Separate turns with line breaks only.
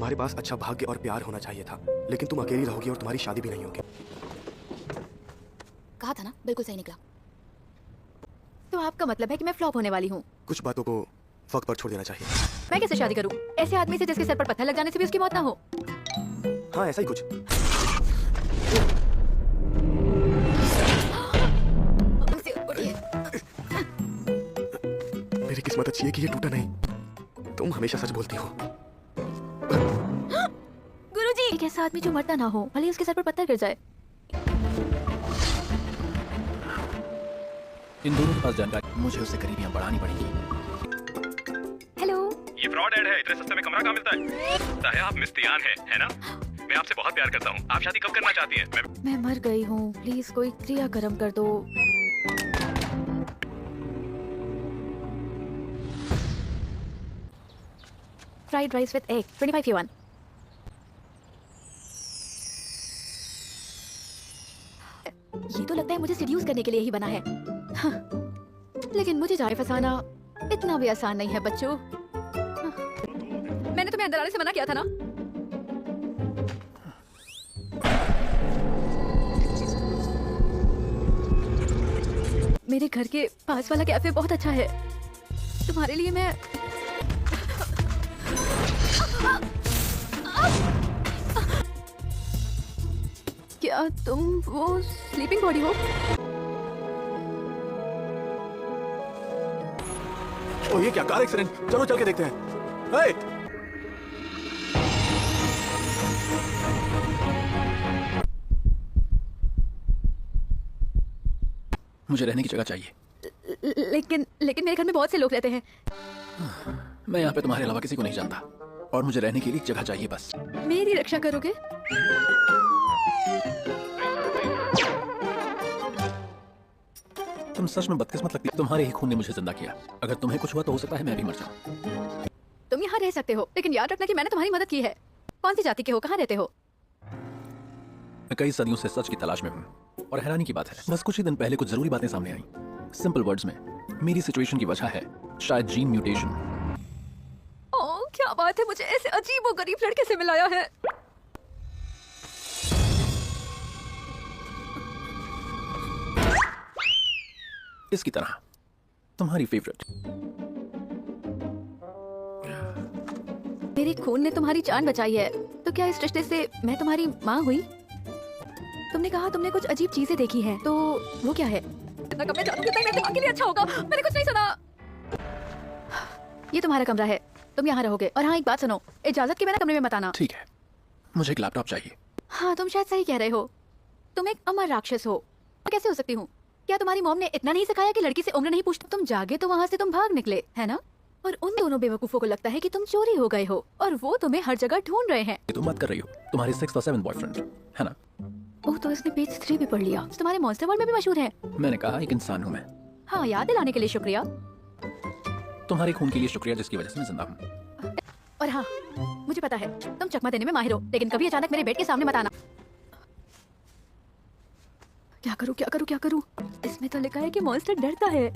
तुम्हारे पास अच्छा भाग्य और प्यार होना चाहिए था, लेकिन तुम अकेली रहोगी और तुम्हारी शादी भी नहीं होगी।
कहा था ना, बिल्कुल सही निकला। तो आपका मतलब है कि मैं फ्लॉप होने वाली हूँ?
कुछ बातों को वक्त पर छोड़ देना चाहिए।
मैं कैसे शादी करूँ ऐसे आदमी से जिसके सर पर पत्थर लग जाने से भी उसकी मौत ना हो?
हाँ, ऐसा ही कुछ। मेरी किस्मत अच्छी है कि ये टूटा नहीं। तुम हमेशा सच बोलती हो।
गुरुजी, एक ऐसा आदमी जो मरता ना हो, भले ही उसके सर पर पत्थर गिर जाए।
इन दोनों के पास जानकारी, मुझे उससे करीबियां बढ़ानी पड़ेंगी।
हेलो,
ये फ्रॉड ऐड है। इतने सस्ते में कमरा कहाँ मिलता है? चाहे आप मिस्तियान है ना? मैं आपसे बहुत प्यार करता हूँ। आप शादी कब करना चाहती हैं?
मैं मर गई हूँ, प्लीज कोई क्रियाक्रम कर दो। Fried rice with egg 25 yuan। ये तो लगता है मुझे सीड्यूस करने के लिए ही बना है। हाँ। लेकिन मुझे जाए फंसाना इतना भी आसान नहीं है बच्चों। हाँ। मैंने तुम्हें अंदर आने से मना किया था ना? मेरे घर के पास वाला कैफे बहुत अच्छा है। तुम्हारे लिए मैं क्या तुम वो स्लीपिंग बॉडी हो?
ओ, ये क्या कार एक्सीडेंट? चलो चल के देखते हैं। हे!
मुझे रहने की जगह चाहिए।
लेकिन मेरे घर में बहुत से लोग रहते हैं।
मैं यहाँ पे तुम्हारे अलावा किसी को नहीं जानता और मुझे रहने के लिए जगह चाहिए बस।
मेरी रक्षा करोगे?
तुम सच में बदकिस्मत लगती। तुम्हारे ही खून ने मुझे जिंदा किया। अगर तुम्हें कुछ हुआ तो हो सकता है मैं भी मर जाऊं।
तुम यहाँ रह सकते हो, लेकिन याद रखना कि मैंने तुम्हारी मदद की है। कौन सी जाति के हो, कहाँ रहते हो?
मैं कई सदियों से सच की तलाश में हूँ और हैरानी की बात है, बस कुछ ही दिन पहले कुछ जरूरी बातें सामने आई। सिंपल वर्ड्स में, मेरी सिचुएशन की वजह है शायद जीन म्यूटेशन।
ओह, क्या बात है, मुझे ऐसे अजीब और गरीब लड़के से मिलाया है।
इसकी तरह तुम्हारी फेवरेट।
मेरे खून ने तुम्हारी जान बचाई है, तो क्या इस रिश्ते से मैं तुम्हारी माँ हुई? तुमने कहा तुमने कुछ अजीब चीजें देखी हैं, तो वो क्या है? इतना कम मैं जानूंगी तो मेरे दिमाग के लिए अच्छा होगा। मैंने कुछ नहीं सुना। ये तुम्हारा कमरा है, तुम यहाँ रहोगे। और हाँ, एक बात सुनो, इजाजत के बिना कमरे में मत आना।
ठीक है, मुझे एक लैपटॉप चाहिए।
हाँ, तुम शायद सही कह रहे हो। तुम एक अमर राक्षस हो। कैसे हो सकती हूँ? क्या तुम्हारी मॉम ने इतना नहीं सिखाया कि लड़की से उम्र नहीं पूछती? तुम जागे तो वहाँ से तुम भाग निकले, है ना? और उन दोनों बेवकूफों को लगता है कि तुम चोरी हो गए हो और वो तुम्हें हर जगह ढूंढ रहे हैं।
तुम मत कर रही हो, तुम्हारी 6th और 7th बॉयफ्रेंड है ना?
ओह, तो इसने पेज 3 भी पढ़ लिया। तुम्हारे मॉन्स्टर वर्ल्ड में भी मशहूर है।
मैंने कहा एक इंसान हूँ मैं।
हाँ, याद दिलाने के लिए शुक्रिया।
तुम्हारे खून के लिए शुक्रिया जिसकी वजह से मैं जिंदा हूँ।
और हाँ, मुझे पता है तुम चकमा देने में माहिर हो, लेकिन कभी अचानक मेरे बेड के सामने मत आना। क्या करूँ क्या करूँ क्या करूँ? इसमें तो लिखा है कि मॉन्स्टर डरता है।